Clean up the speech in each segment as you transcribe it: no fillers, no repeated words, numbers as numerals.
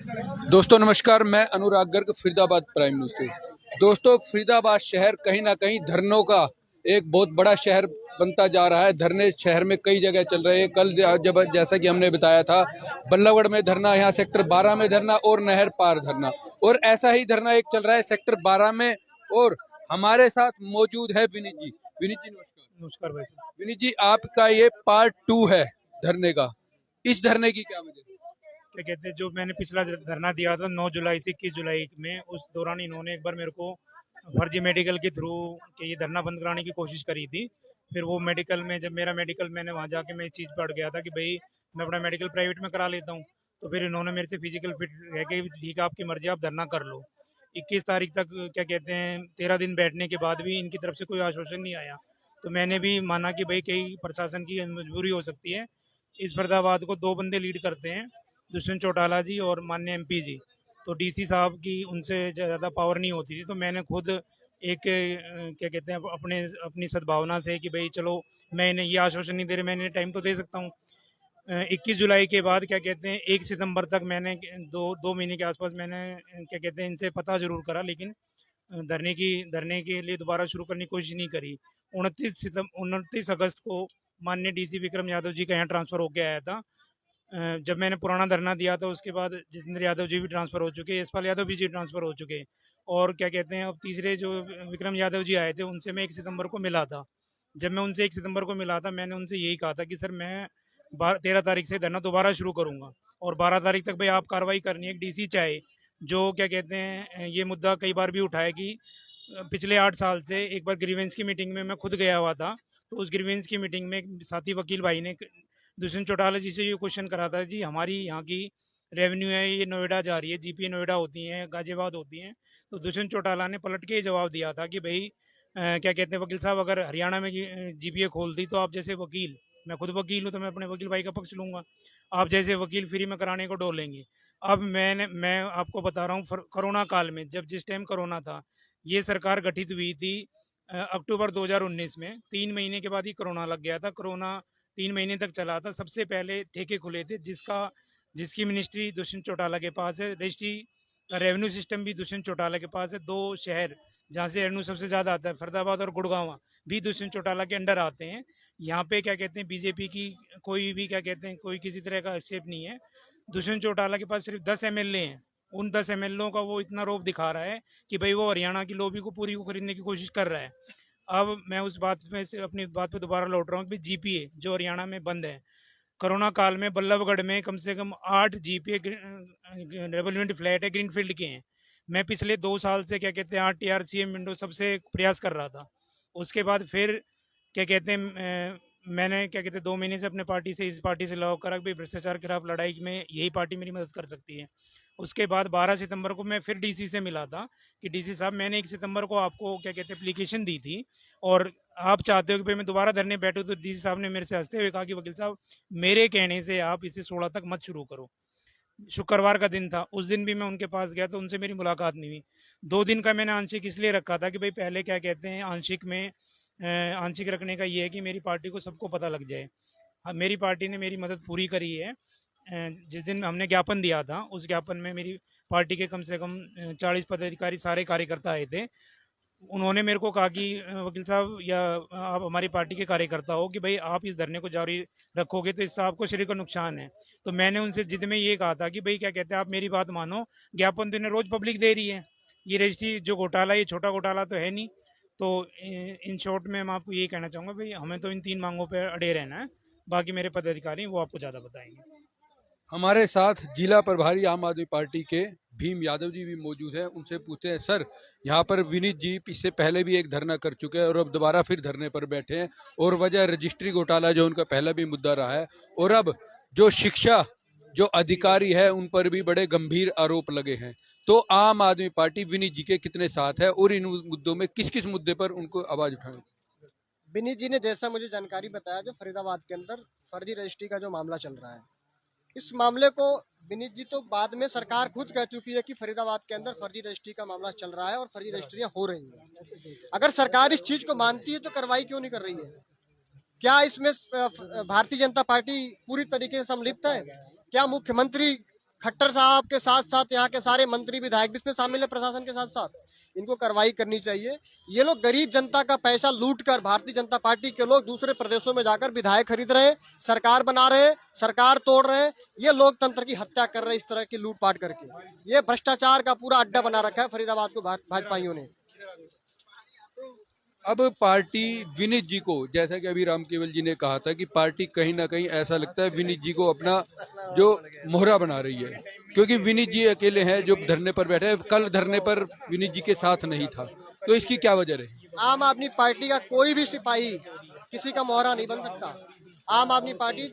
दोस्तों नमस्कार, मैं अनुराग गर्ग फरीदाबाद प्राइम न्यूज से। दोस्तों, फरीदाबाद शहर कहीं ना कहीं धरनों का एक बहुत बड़ा शहर बनता जा रहा है। धरने शहर में कई जगह चल रहे हैं। कल जब जैसा कि हमने बताया था, बल्लभगढ़ में धरना, यहाँ सेक्टर 12 में धरना और नहर पार धरना, और ऐसा ही धरना एक चल रहा है सेक्टर 12 में। और हमारे साथ मौजूद है विनीत जी। विनीत जी नमस्कार। नमस्कार भाई साहब। विनीत जी, आपका ये पार्ट 2 है धरने का। इस धरने की क्या वजह है? क्या कहते हैं, जो मैंने पिछला धरना दिया था 9 जुलाई से 21 जुलाई में, उस दौरान इन्होंने एक बार मेरे को फर्जी मेडिकल के थ्रू के ये धरना बंद कराने की कोशिश करी थी। फिर वो मेडिकल में, जब मेरा मेडिकल, मैंने वहाँ जाके मैं इस चीज़ पढ़ गया था कि भाई मैं अपना मेडिकल प्राइवेट में करा लेता हूँ। तो फिर इन्होंने मेरे से फिजिकल फिट रह के, ठीक है आपकी मर्जी, आप धरना कर लो। 21 तारीख तक, क्या कहते हैं, 13 दिन बैठने के बाद भी इनकी तरफ से कोई आश्वासन नहीं आया। तो मैंने भी माना कि भाई कई प्रशासन की मजबूरी हो सकती है। इस फरीदाबाद को दो बंदे लीड करते हैं, दुष्यंत चौटाला जी और माननीय एमपी जी। तो डीसी साहब की उनसे ज़्यादा पावर नहीं होती थी। तो मैंने खुद एक क्या कहते हैं, अपने अपनी सद्भावना से कि भाई चलो, मैं इन्हें ये आश्वासन नहीं दे रहा, मैं इन्हें टाइम तो दे सकता हूँ। 21 जुलाई के बाद, क्या कहते हैं, 1 सितंबर तक मैंने दो महीने के आसपास मैंने क्या कहते हैं, इनसे पता जरूर करा, लेकिन धरने के लिए दोबारा शुरू करने की कोशिश नहीं करी। 29 अगस्त को माननीय डीसी विक्रम यादव जी का यहाँ ट्रांसफ़र होके आया था। जब मैंने पुराना धरना दिया था, उसके बाद जितेंद्र यादव जी भी ट्रांसफ़र हो चुके हैं, यशपाल यादव भी जी ट्रांसफ़र हो चुके हैं। और क्या कहते हैं, अब तीसरे जो विक्रम यादव जी आए थे, उनसे मैं 1 सितंबर को मिला था। जब मैं उनसे 1 सितंबर को मिला था, मैंने उनसे यही कहा था कि सर, मैं 13 तारीख से धरना दोबारा शुरू करूँगा, और 12 तारीख तक भाई आप कार्रवाई करनी है। डीसी चाहे जो, क्या कहते हैं, ये मुद्दा कई बार भी उठाया कि पिछले 8 साल से एक बार ग्रीवेंस की मीटिंग में मैं खुद गया हुआ था। तो उस ग्रीवेंस की मीटिंग में साथी वकील भाई ने दुष्यंत चौटाला जी से ये क्वेश्चन करा था, जी हमारी यहाँ की रेवेन्यू है, ये नोएडा जा रही है, जीपीए नोएडा होती हैं, गाजियाबाद होती हैं। तो दुष्यंत चौटाला ने पलट के जवाब दिया था कि भाई क्या कहते हैं वकील साहब, अगर हरियाणा में जीपीए खोल दी, तो आप जैसे वकील, मैं खुद वकील हूँ, तो मैं अपने वकील भाई का पक्ष लूंगा। आप जैसे वकील फ्री में कराने को डोलेंगे। अब मैं आपको बता रहा हूँ, कोरोना काल में, जब जिस टाइम कोरोना था, ये सरकार गठित हुई थी अक्टूबर 2019 में। 3 महीने के बाद ही कोरोना लग गया था। कोरोना 3 महीने तक चला था। सबसे पहले ठेके खुले थे, जिसकी मिनिस्ट्री दुष्यंत चौटाला के पास है, रजिस्ट्री रेवेन्यू सिस्टम भी दुष्यंत चौटाला के पास है। दो शहर जहाँ से रेवेन्यू सबसे ज़्यादा आता है, फरीदाबाद और गुड़गांव, भी दुष्यंत चौटाला के अंडर आते हैं। यहाँ पे, क्या कहते हैं, बीजेपी की कोई भी, क्या कहते हैं, कोई किसी तरह का हस्तक्षेप नहीं है। दुष्यंत चौटाला के पास सिर्फ 10 एमएलए हैं। उन 10 एमएलए का वो इतना रोब दिखा रहा है कि भाई वो हरियाणा की लॉबी को पूरी को खरीदने की कोशिश कर रहा है। अब मैं उस बात में से अपनी बात पे दोबारा लौट रहा हूँ कि जीपीए जो हरियाणा में बंद है, कोरोना काल में बल्लभगढ़ में कम से कम 8 जीपीए डेवलपमेंट फ्लैट है, ग्रीनफील्ड के हैं। मैं पिछले 2 साल से, क्या कहते हैं, RTRCM विंडो सबसे प्रयास कर रहा था। उसके बाद फिर, क्या कहते हैं, मैंने, क्या कहते हैं, 2 महीने से अपने पार्टी से, इस पार्टी से लॉक करा कि भाई भ्रष्टाचार के खिलाफ लड़ाई में यही पार्टी मेरी मदद कर सकती है। उसके बाद 12 सितंबर को मैं फिर डीसी से मिला था कि डीसी साहब, मैंने 1 सितंबर को आपको, क्या कहते हैं, एप्लीकेशन दी थी, और आप चाहते हो कि भाई मैं दोबारा धरने बैठूं। तो डीसी साहब ने मेरे से हंसते हुए कहा कि वकील साहब, मेरे कहने से आप इसे 16 तक मत शुरू करो। शुक्रवार का दिन था, उस दिन भी मैं उनके पास गया, तो उनसे मेरी मुलाकात नहीं हुई। 2 दिन का मैंने आंशिक इसलिए रखा था कि भाई पहले, क्या कहते हैं, आंशिक रखने का ये है कि मेरी पार्टी को सबको पता लग जाए। हाँ, मेरी पार्टी ने मेरी मदद पूरी करी है। जिस दिन हमने ज्ञापन दिया था, उस ज्ञापन में मेरी पार्टी के कम से कम 40 पदाधिकारी, सारे कार्यकर्ता आए थे। उन्होंने मेरे को कहा कि वकील साहब, या आप हमारी पार्टी के कार्यकर्ता हो, कि भाई आप इस धरने को जारी रखोगे तो इससे आपको शरीर का नुकसान है। तो मैंने उनसे जिद में ये कहा था कि भाई, क्या कहते हैं, आप मेरी बात मानो, ज्ञापन तो इन्हें रोज पब्लिक दे रही है। ये रजिस्ट्री जो घोटाला, ये छोटा घोटाला तो है नहीं। तो इन शॉर्ट में मैं आपको यही कहना चाहूँगा, भाई हमें तो इन 3 मांगों पर अड़े रहना है। बाकी मेरे पदाधिकारी वो आपको ज़्यादा बताएंगे। हमारे साथ जिला प्रभारी आम आदमी पार्टी के भीम यादव जी भी मौजूद हैं। उनसे पूछते हैं, सर, यहाँ पर विनीत जी इससे पहले भी एक धरना कर चुके हैं और अब दोबारा फिर धरने पर बैठे हैं, और वजह रजिस्ट्री घोटाला जो उनका पहला भी मुद्दा रहा है, और अब जो शिक्षा जो अधिकारी है उन पर भी बड़े गंभीर आरोप लगे हैं। तो आम आदमी पार्टी विनीत जी के कितने साथ है और इन मुद्दों में किस किस मुद्दे पर उनको आवाज उठाएं? विनीत जी ने जैसा मुझे जानकारी बताया, जो फरीदाबाद के अंदर फर्जी रजिस्ट्री का जो मामला चल रहा है, इस मामले को विनीत जी तो बाद में सरकार खुद कह चुकी है कि फरीदाबाद के अंदर फर्जी रजिस्ट्री का मामला चल रहा है और फर्जी रजिस्ट्रियां हो रही हैं। अगर सरकार इस चीज को मानती है तो कार्रवाई क्यों नहीं कर रही है? क्या इसमें भारतीय जनता पार्टी पूरी तरीके से संलिप्त है? क्या मुख्यमंत्री खट्टर साहब के साथ साथ यहाँ के सारे मंत्री विधायक भी इसमें शामिल है, प्रशासन के साथ साथ इनको कार्रवाई करनी चाहिए। ये लोग गरीब जनता का पैसा लूटकर भारतीय जनता पार्टी के लोग दूसरे प्रदेशों में जाकर विधायक खरीद रहे, सरकार बना रहे, सरकार तोड़ रहे, ये लोकतंत्र की हत्या कर रहे इस तरह की लूटपाट करके। ये भ्रष्टाचार का पूरा अड्डा बना रखा है फरीदाबाद को भाजपाइयों ने। अब पार्टी विनीत जी को, जैसा कि अभी राम केवल जी ने कहा था कि पार्टी कहीं ना कहीं ऐसा लगता है विनीत जी को अपना जो मोहरा बना रही है, क्योंकि विनीत जी अकेले हैं जो धरने पर बैठे हैं। कल धरने पर विनीत जी के साथ नहीं था, तो इसकी क्या वजह रही? आम आदमी पार्टी का कोई भी सिपाही किसी का मोहरा नहीं बन सकता। आम आदमी पार्टी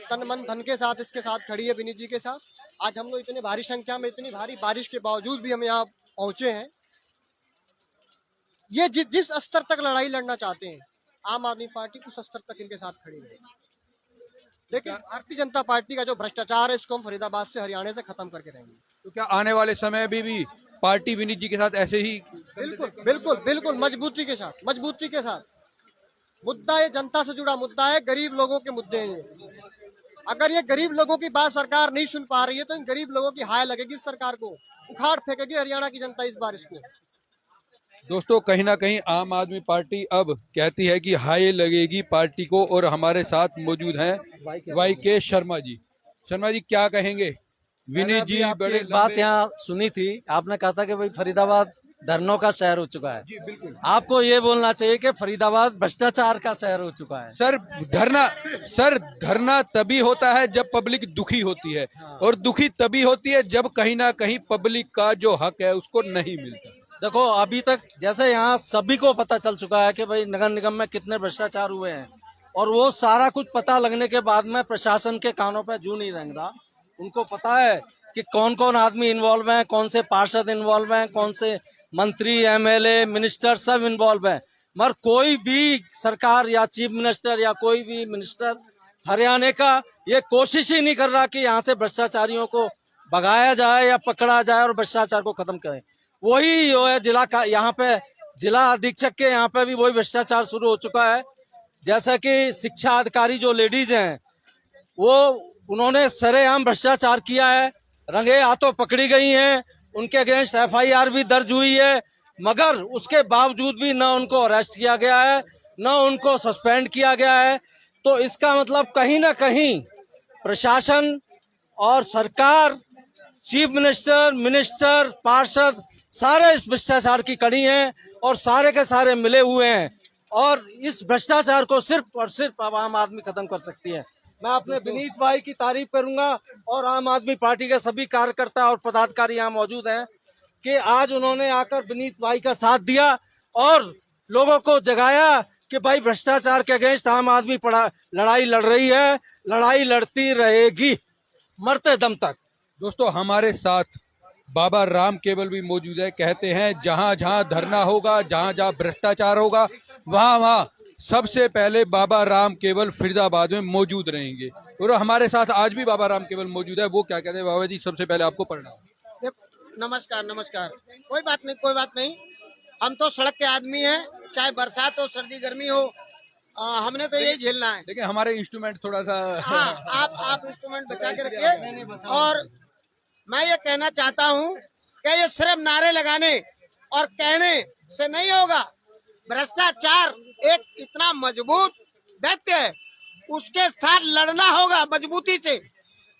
तन मन धन के साथ इसके साथ खड़ी है, विनीत जी के साथ। आज हम लोग इतने भारी संख्या में, इतनी भारी बारिश के बावजूद भी हम यहाँ पहुंचे हैं। ये जिस स्तर तक लड़ाई लड़ना चाहते हैं आम आदमी पार्टी उस स्तर तक इनके साथ खड़ी है। लेकिन भारतीय जनता पार्टी का जो भ्रष्टाचार है इसको हम फरीदाबाद से, हरियाणा से खत्म करके रहेंगे। तो क्या आने वाले समय में भी पार्टी विनीत जी के साथ ऐसे ही? बिल्कुल बिल्कुल बिल्कुल, मजबूती के साथ, मजबूती के साथ। मुद्दा ये जनता से जुड़ा मुद्दा है, गरीब लोगों के मुद्दे हैं ये। अगर ये गरीब लोगों की बात सरकार नहीं सुन पा रही है तो इन गरीब लोगों की हाय लगेगी, सरकार को उखाड़ फेंकेगी हरियाणा की जनता इस बार इसको। दोस्तों, कहीं ना कहीं आम आदमी पार्टी अब कहती है कि हाय लगेगी पार्टी को, और हमारे साथ मौजूद हैं वाई के शर्मा जी। शर्मा जी, क्या कहेंगे? विनीत जी बड़े बात यहाँ सुनी थी, आपने कहा था कि भाई फरीदाबाद धरनों का शहर हो चुका है। जी बिल्कुल। आपको ये बोलना चाहिए कि फरीदाबाद भ्रष्टाचार का शहर हो चुका है। सर धरना तभी होता है जब पब्लिक दुखी होती है, और दुखी तभी होती है जब कहीं ना कहीं पब्लिक का जो हक है उसको नहीं मिलता। देखो, अभी तक जैसे यहाँ सभी को पता चल चुका है कि भाई नगर निगम में कितने भ्रष्टाचार हुए हैं, और वो सारा कुछ पता लगने के बाद में प्रशासन के कानों पे जू नहीं रेंग रहा। उनको पता है कि कौन कौन आदमी इन्वॉल्व हैं, कौन से पार्षद इन्वॉल्व हैं, कौन से मंत्री, एमएलए, मिनिस्टर सब इन्वॉल्व हैं। मगर कोई भी सरकार या चीफ मिनिस्टर या कोई भी मिनिस्टर हरियाणा का ये कोशिश ही नहीं कर रहा कि यहाँ से भ्रष्टाचारियों को भगाया जाए या पकड़ा जाए और भ्रष्टाचार को खत्म करें। वही जो है जिला का, यहाँ पे जिला अधीक्षक के यहाँ पे भी वही भ्रष्टाचार शुरू हो चुका है। जैसा कि शिक्षा अधिकारी जो लेडीज हैं वो उन्होंने सरेआम भ्रष्टाचार किया है, रंगे हाथों पकड़ी गई हैं, उनके अगेंस्ट एफआईआर भी दर्ज हुई है, मगर उसके बावजूद भी न उनको अरेस्ट किया गया है न उनको सस्पेंड किया गया है। तो इसका मतलब कहीं ना कहीं प्रशासन और सरकार, चीफ मिनिस्टर, पार्षद सारे इस भ्रष्टाचार की कड़ी हैं और के सारे मिले हुए हैं, और इस भ्रष्टाचार को सिर्फ और सिर्फ आम आदमी खत्म कर सकती है। मैं अपने विनीत भाई की तारीफ करूंगा और आम आदमी पार्टी के सभी कार्यकर्ता और पदाधिकारी यहाँ मौजूद हैं कि आज उन्होंने आकर विनीत भाई का साथ दिया और लोगों को जगाया कि भाई भ्रष्टाचार के अगेंस्ट आम आदमी लड़ाई लड़ रही है, लड़ाई लड़ती रहेगी मरते दम तक। दोस्तों, हमारे साथ बाबा राम केवल भी मौजूद है। कहते हैं जहां जहां धरना होगा, जहां जहां भ्रष्टाचार होगा, वहां वहां सबसे पहले बाबा राम केवल फरीदाबाद में मौजूद रहेंगे। और हमारे साथ आज भी बाबा राम केवल मौजूद है। वो क्या कहते हैं? बाबा जी, सबसे पहले आपको प्रणाम। नमस्कार नमस्कार। कोई बात नहीं, कोई बात नहीं। हम तो सड़क के आदमी हैं, चाहे बरसात हो, सर्दी गर्मी हो, हमने तो यही झेलना है। लेकिन हमारे इंस्ट्रूमेंट थोड़ा सा हाँ, आप इंस्ट्रूमेंट बचा के रखिए। और मैं ये कहना चाहता हूँ कि ये सिर्फ नारे लगाने और कहने से नहीं होगा। भ्रष्टाचार एक इतना मजबूत दैत्य है, उसके साथ लड़ना होगा मजबूती से।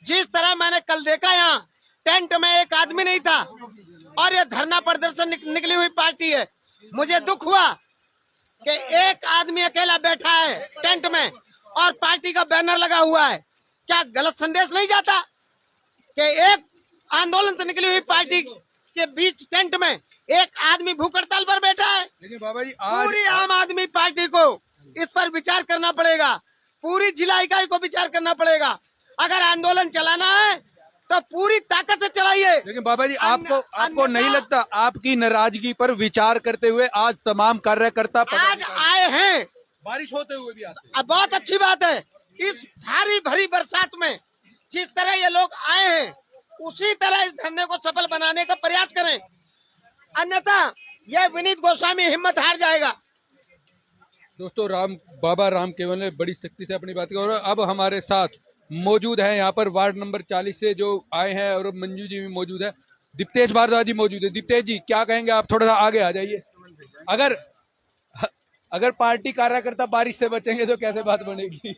जिस तरह मैंने कल देखा, यहाँ टेंट में एक आदमी नहीं था और ये धरना प्रदर्शन निकली हुई पार्टी है। मुझे दुख हुआ कि एक आदमी अकेला बैठा है टेंट में और पार्टी का बैनर लगा हुआ है। क्या गलत संदेश नहीं जाता कि एक आंदोलन से निकली हुई पार्टी के बीच टेंट में एक आदमी भूख हड़ताल पर बैठा है? लेकिन बाबा जी, पूरी आम आदमी पार्टी को इस पर विचार करना पड़ेगा, पूरी जिला इकाई को विचार करना पड़ेगा। अगर आंदोलन चलाना है तो पूरी ताकत से चलाइए। लेकिन बाबा जी, आपको नहीं लगता आपकी नाराजगी पर विचार करते हुए आज तमाम कार्यकर्ता आज आए हैं, बारिश होते हुए भी आते हैं? बहुत अच्छी बात है। इस भारी भरी बरसात में जिस तरह ये लोग आए हैं उसी तरह इस धरने को सफल बनाने का प्रयास करें, अन्यथा यह विनीत गोस्वामी हिम्मत हार जाएगा। दोस्तों, बाबा राम केवल ने बड़ी सख्ती से अपनी बात की। और अब हमारे साथ मौजूद हैं यहाँ पर वार्ड नंबर 40 से जो आए हैं, और मंजू जी भी मौजूद है, दीप्तेश भारद्वाज जी मौजूद है। दीप्तेश जी क्या कहेंगे आप, थोड़ा सा आगे आ जाइए। अगर अगर पार्टी कार्यकर्ता बारिश से बचेंगे तो कैसे बात बनेगी?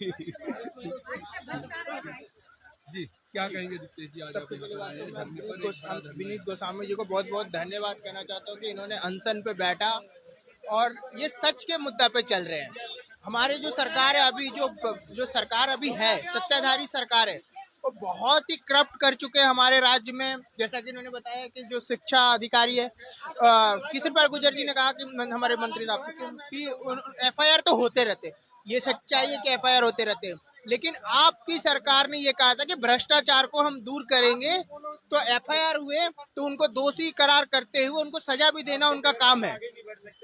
जी क्या कहेंगे दीप्तेश जी, आज आप सबसे पहले बात धरने तो पर मैं एक बड़ा धरने विनीत गोस्वामी जी को बहुत बहुत धन्यवाद कहना चाहता हूँ कि इन्होंने अनशन पे बैठा और ये सच के मुद्दा पे चल रहे हैं। हमारे जो सरकार है अभी जो सरकार अभी है, सत्ताधारी सरकार है, वो बहुत ही करप्ट कर चुके हैं हमारे राज्य में। जैसा कि इन्होंने बताया कि जो शिक्षा अधिकारी है, किशन पाल गुर्जर जी ने कहा कि हमारे मंत्री साहब कि एफआईआर तो होते रहते, ये सच्चाई है कि एफआईआर होते रहते, लेकिन आपकी सरकार ने ये कहा था कि भ्रष्टाचार को हम दूर करेंगे, तो एफआईआर हुए तो उनको दोषी करार करते हुए उनको सजा भी देना उनका काम है।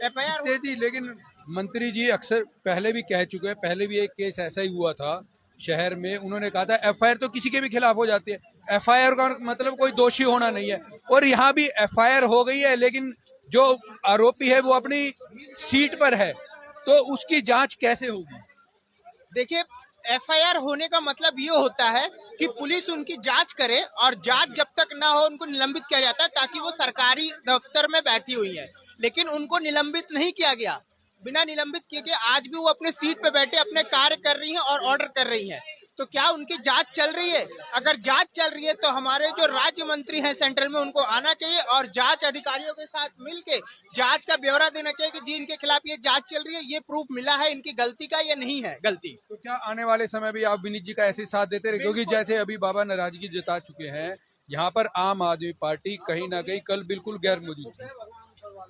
एफआईआर जी, लेकिन मंत्री जी अक्सर पहले भी कह चुके हैं, पहले भी एक केस ऐसा ही हुआ था शहर में, उन्होंने कहा था एफआईआर तो किसी के भी खिलाफ हो जाती है, एफआईआर का मतलब कोई दोषी होना नहीं है। और यहाँ भी एफआईआर हो गई है, लेकिन जो आरोपी है वो अपनी सीट पर है, तो उसकी जांच कैसे होगी? देखिए, एफआईआर होने का मतलब ये होता है कि पुलिस उनकी जांच करे और जांच जब तक ना हो उनको निलंबित किया जाता है, ताकि वो सरकारी दफ्तर में बैठी हुई है, लेकिन उनको निलंबित नहीं किया गया। बिना निलंबित किए गए आज भी वो अपने सीट पे बैठे अपने कार्य कर रही हैं और ऑर्डर कर रही हैं। तो क्या उनकी जांच चल रही है? अगर जांच चल रही है तो हमारे जो राज्य मंत्री हैं सेंट्रल में, उनको आना चाहिए और जांच अधिकारियों के साथ मिलके जांच का ब्यौरा देना चाहिए कि जी इनके खिलाफ ये जांच चल रही है, ये प्रूफ मिला है इनकी गलती का, ये नहीं है गलती। तो क्या आने वाले समय भी आप विनीत जी का ऐसे साथ देते रहे? क्योंकि जैसे अभी बाबा नाराजगी जता चुके हैं, यहाँ पर आम आदमी पार्टी कहीं ना कहीं कल बिल्कुल गैर मौजूद थी।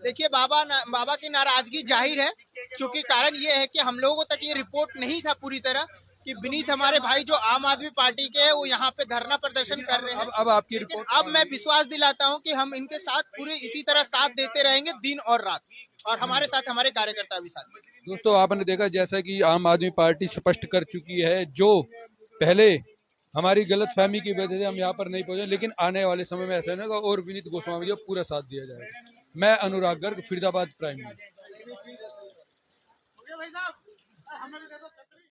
देखिए, बाबा की नाराजगी जाहिर है, क्योंकि कारण ये है कि हम लोगों तक ये रिपोर्ट नहीं था पूरी तरह कि विनीत हमारे भाई जो आम आदमी पार्टी के हैं वो यहाँ पे धरना प्रदर्शन कर रहे हैं। अब आपकी रिपोर्ट, अब मैं विश्वास दिलाता हूँ कि हम इनके साथ पूरे इसी तरह साथ देते रहेंगे दिन और रात, और हमारे साथ हमारे कार्यकर्ता भी साथ देंगे। दोस्तों आपने देखा जैसा कि आम आदमी पार्टी स्पष्ट कर चुकी है, जो पहले हमारी गलतफहमी की वजह से हम यहाँ पर नहीं पहुंचे, लेकिन आने वाले समय में ऐसा नहीं होगा और विनीत गोस्वामी को पूरा साथ दिया जाएगा। मैं अनुराग गर्ग, फरीदाबाद प्राइम न्यूज।